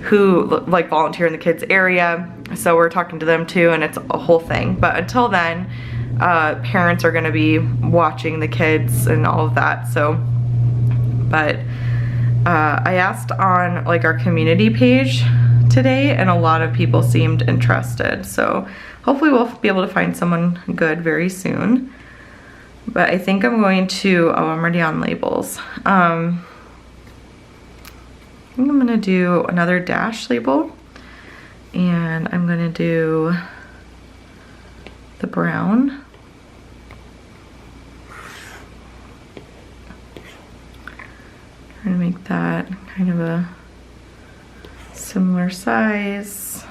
who like volunteer in the kids area, so we're talking to them too, and it's a whole thing. But until then, parents are going to be watching the kids and all of that. So, but I asked on like our community page today, and a lot of people seemed interested, so hopefully we'll be able to find someone good very soon. But I think I'm going to, oh, I'm already on labels. I think I'm gonna do another dash label, and I'm gonna do the brown. Trying to make that kind of a similar size.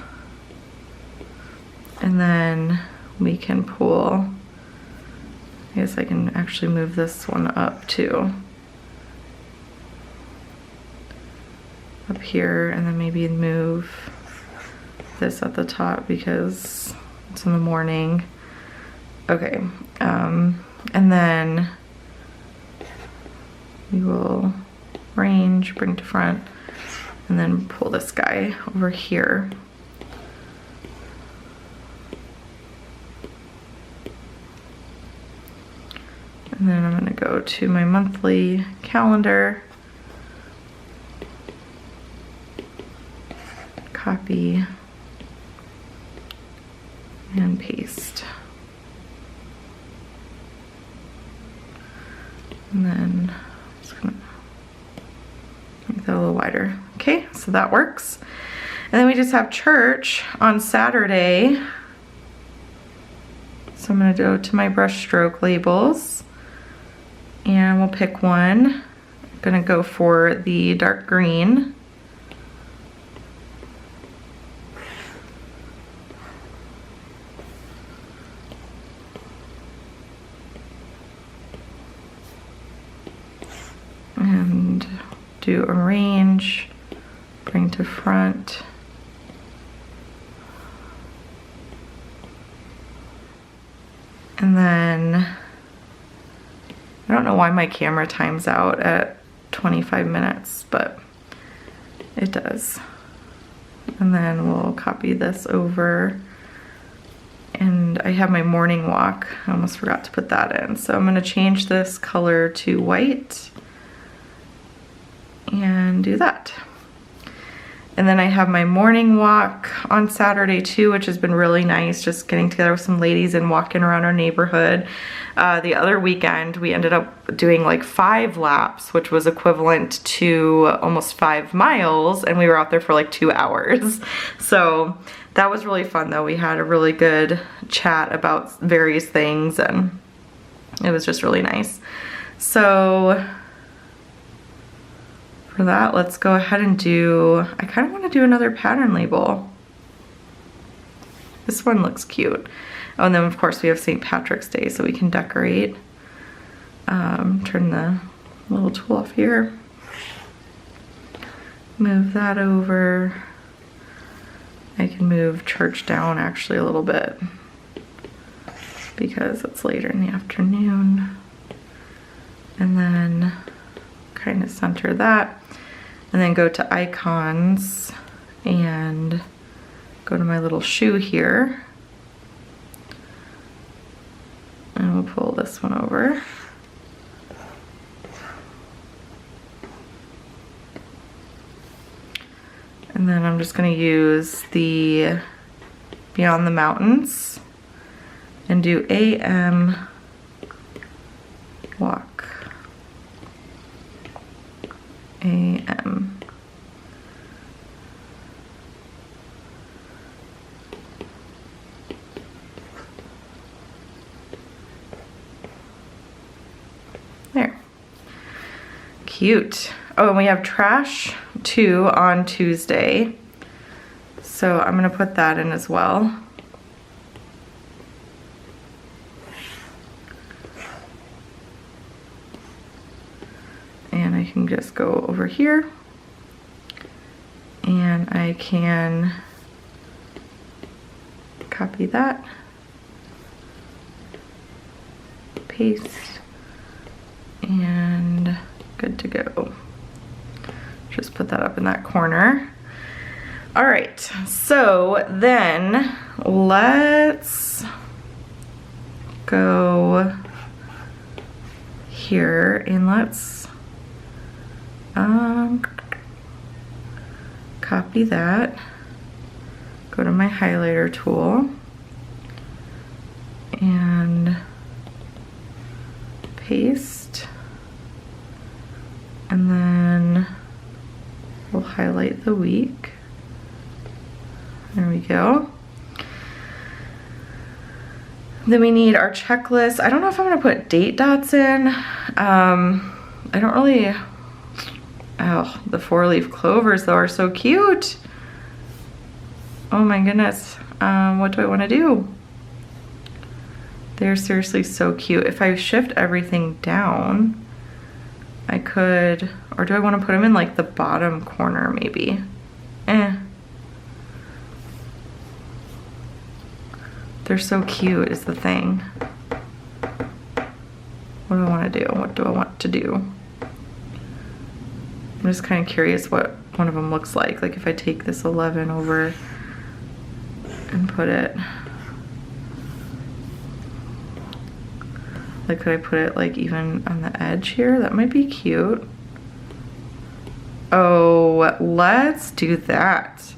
And then we can pull, I guess I can actually move this one up too. Up here, and then maybe move this at the top because it's in the morning. Okay, and then we will range, bring to front, and then pull this guy over here. And then I'm gonna go to my monthly calendar, copy, and paste. And then I'm just gonna make that a little wider. Okay, so that works. And then we just have church on Saturday. So I'm gonna go to my brush stroke labels, and we'll pick one. I'm gonna go for the dark green. And do arrange, bring to front. And then, I don't know why my camera times out at 25 minutes, but it does. And then we'll copy this over. And I have my morning walk. I almost forgot to put that in. So I'm gonna change this color to white and do that. And then I have my morning walk on Saturday too, which has been really nice, just getting together with some ladies and walking around our neighborhood. The other weekend we ended up doing like 5 laps, which was equivalent to almost 5 miles, and we were out there for like 2 hours. So that was really fun though. We had a really good chat about various things, and it was just really nice. So for that, let's go ahead and do, I kind of want to do another pattern label. This one looks cute. Oh, and then of course we have St. Patrick's Day, so we can decorate. Turn the little tool off here. Move that over. I can move church down actually a little bit because it's later in the afternoon. And then kind of center that. And then go to icons and go to my little shoe here. And we'll pull this one over. And then I'm just going to use the Beyond the Mountains and do AM walk. a.m. There. Cute. Oh, and we have trash 2 on Tuesday. So I'm gonna put that in as well. And I can just go over here and I can copy that, paste, and good to go. Just put that up in that corner. All right, so then let's go here and let's copy that, go to my highlighter tool and paste, and then we'll highlight the week. There we go. Then we need our checklist. I don't know if I'm gonna put date dots in. I don't really, oh, the 4-leaf clovers though are so cute. Oh my goodness. What do I wanna do? They're seriously so cute. If I shift everything down, I could, or do I wanna put them in like the bottom corner maybe? They're so cute is the thing. What do I want to do? What do I want to do? I'm just kind of curious what one of them looks like. Like if I take this 11 over and put it, like could I put it like even on the edge here? That might be cute. Oh, let's do that.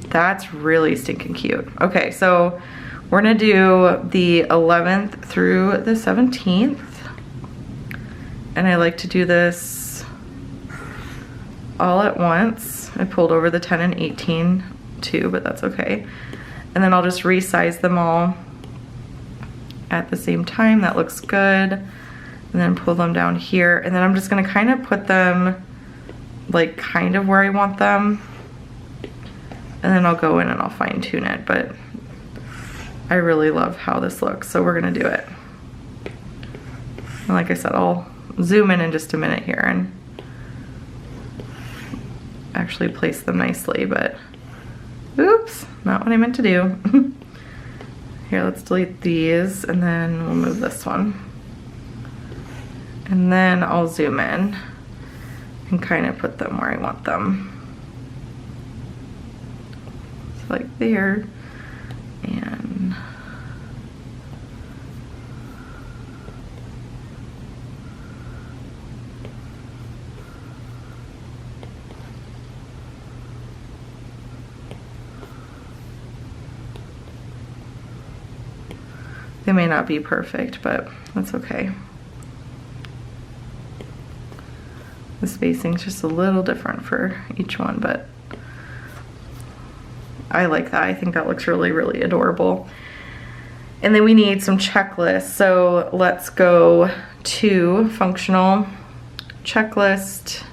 That's really stinking cute. Okay, so we're gonna do the 11th through the 17th. And I like to do this all at once. I pulled over the 10 and 18 too, but that's okay. And then I'll just resize them all at the same time. That looks good. And then pull them down here. And then I'm just gonna kind of put them like kind of where I want them. And then I'll go in and I'll fine tune it, but I really love how this looks, so we're gonna do it. And like I said, I'll zoom in just a minute here and actually place them nicely, but oops, not what I meant to do. Here, let's delete these and then we'll move this one. And then I'll zoom in and kind of put them where I want them. So like there, and they may not be perfect, but that's okay. The spacing's just a little different for each one, but I like that. I think that looks really, really adorable. And then we need some checklists. So let's go to functional checklist,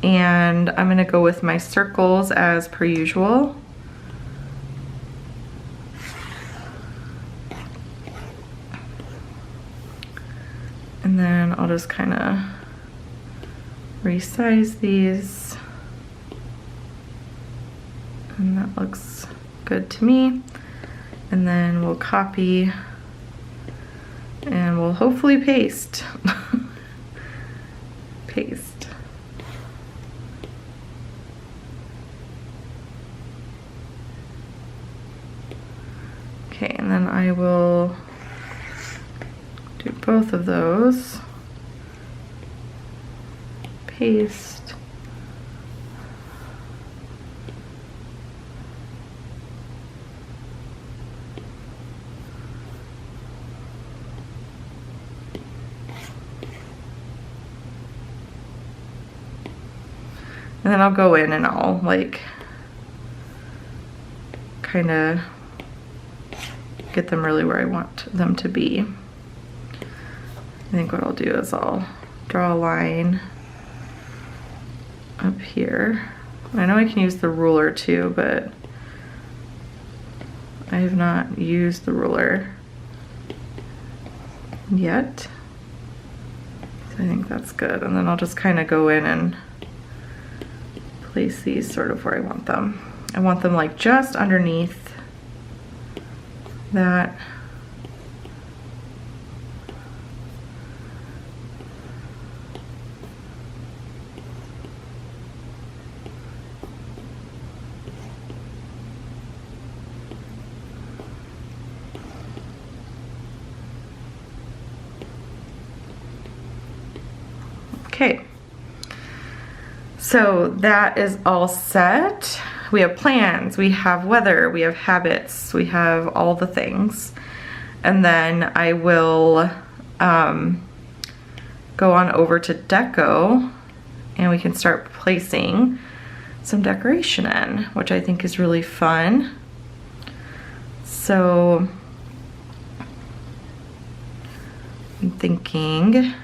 and I'm gonna go with my circles as per usual. And then I'll just kind of resize these. And that looks good to me. And then we'll copy and we'll hopefully paste. Paste. Okay, and then I will do both of those. Paste. And then I'll go in and I'll like kind of get them really where I want them to be. I think what I'll do is I'll draw a line up here. I know I can use the ruler too, but I have not used the ruler yet. So I think that's good. And then I'll just kind of go in and place these sort of where I want them. I want them like just underneath that. Okay, so that is all set. We have plans, we have weather, we have habits, we have all the things. And then I will go on over to Deco and we can start placing some decoration in, which I think is really fun. So I'm thinking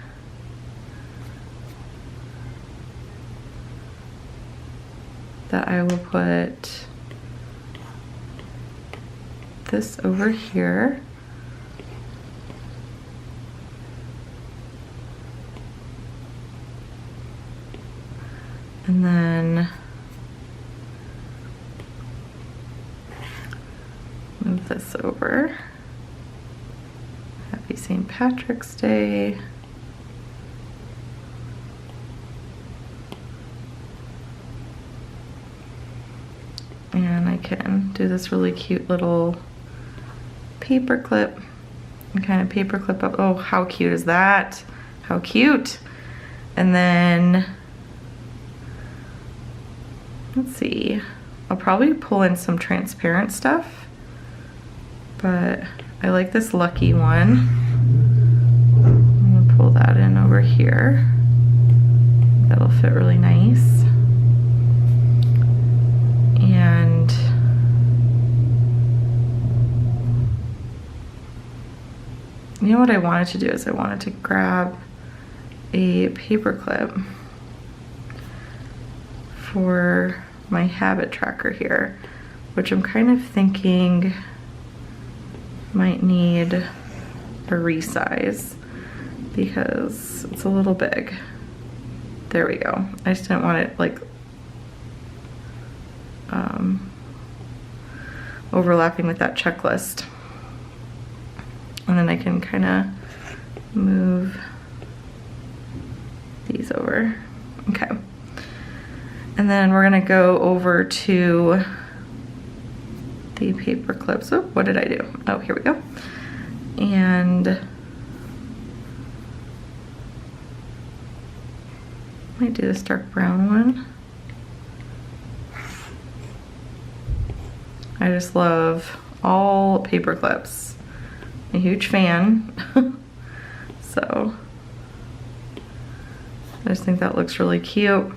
that I will put this over here. And then move this over. Happy St. Patrick's Day. And I can do this really cute little paper clip and kind of paper clip up. Oh, how cute is that? How cute. And then, let's see, I'll probably pull in some transparent stuff, but I like this lucky one. I'm gonna pull that in over here. That'll fit really nice. And you know what I wanted to do is I wanted to grab a paper clip for my habit tracker here, which I'm kind of thinking might need a resize because it's a little big. There we go. I just didn't want it like overlapping with that checklist. And then I can kind of move these over. Okay. And then we're gonna go over to the paper clips. Oh, what did I do? Oh, here we go. And I might do this dark brown one. I just love all paper clips. I'm a huge fan. So I just think that looks really cute.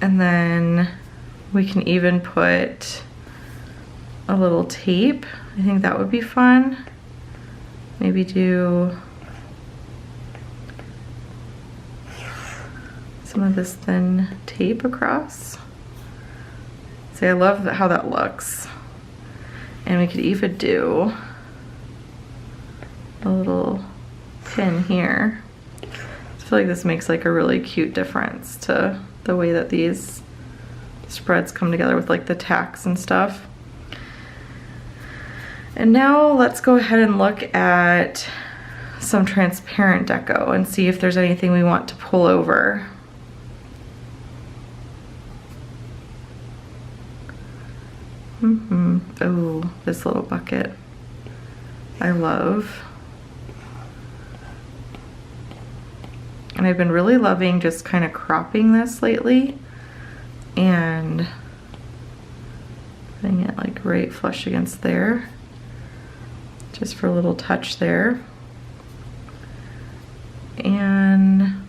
And then we can even put a little tape. I think that would be fun. Maybe do some of this thin tape across. See, I love how that looks. And we could even do a little pin here. I feel like this makes like a really cute difference to the way that these spreads come together with like the tacks and stuff. And now let's go ahead and look at some transparent deco and see if there's anything we want to pull over. Oh, this little bucket I love. And I've been really loving just kind of cropping this lately and putting it like right flush against there, just for a little touch there. And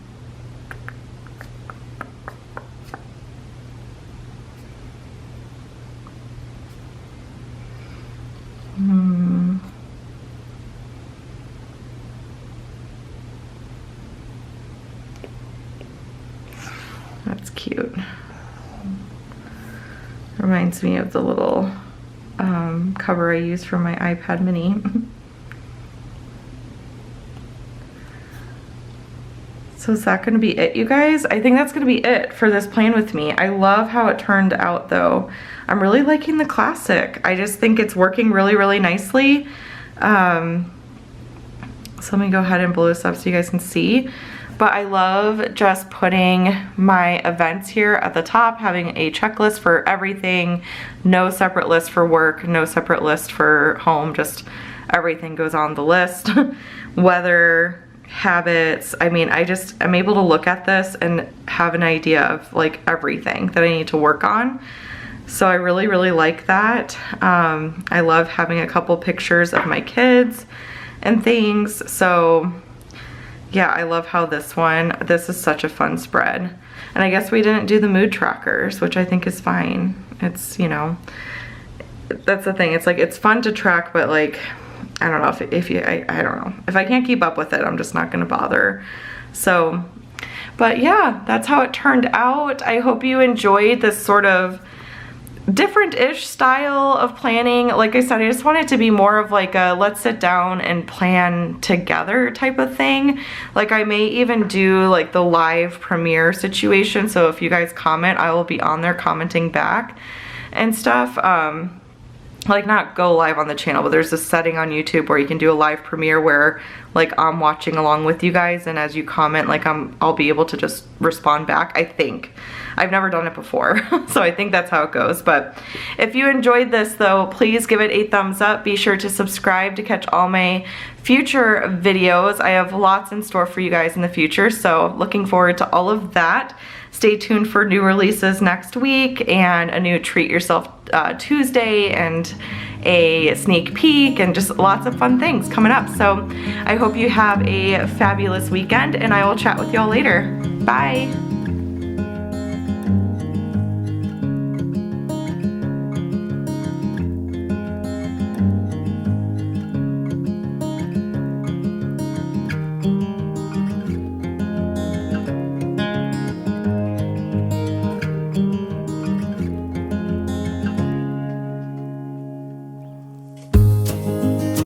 cute. Reminds me of the little cover I use for my iPad mini. So is that gonna be it, you guys? I think that's gonna be it for this plan with me. I love how it turned out though. I'm really liking the classic. I just think it's working really, really nicely. So let me go ahead and blow this up so you guys can see. But I love just putting my events here at the top, having a checklist for everything, no separate list for work, no separate list for home, just everything goes on the list. Weather, habits, I mean, I'm able to look at this and have an idea of like everything that I need to work on. So I really, really like that. I love having a couple pictures of my kids and things. So yeah, I love how this is such a fun spread. And I guess we didn't do the mood trackers, which I think is fine. It's, you know, that's the thing. It's like, it's fun to track, but like, I don't know I don't know. If I can't keep up with it, I'm just not gonna bother. So, but yeah, that's how it turned out. I hope you enjoyed this sort of different-ish style of planning. Like I said, I just want it to be more of like a let's sit down and plan together type of thing. Like I may even do like the live premiere situation. So if you guys comment, I will be on there commenting back and stuff. Like not go live on the channel, but there's a setting on YouTube where you can do a live premiere where like I'm watching along with you guys, and as you comment, like I'll be able to just respond back, I think. I've never done it before, so I think that's how it goes. But if you enjoyed this though, please give it a thumbs up. Be sure to subscribe to catch all my future videos. I have lots in store for you guys in the future, so looking forward to all of that. Stay tuned for new releases next week and a new Treat Yourself Tuesday and a sneak peek and just lots of fun things coming up. So I hope you have a fabulous weekend, and I will chat with y'all later. Bye.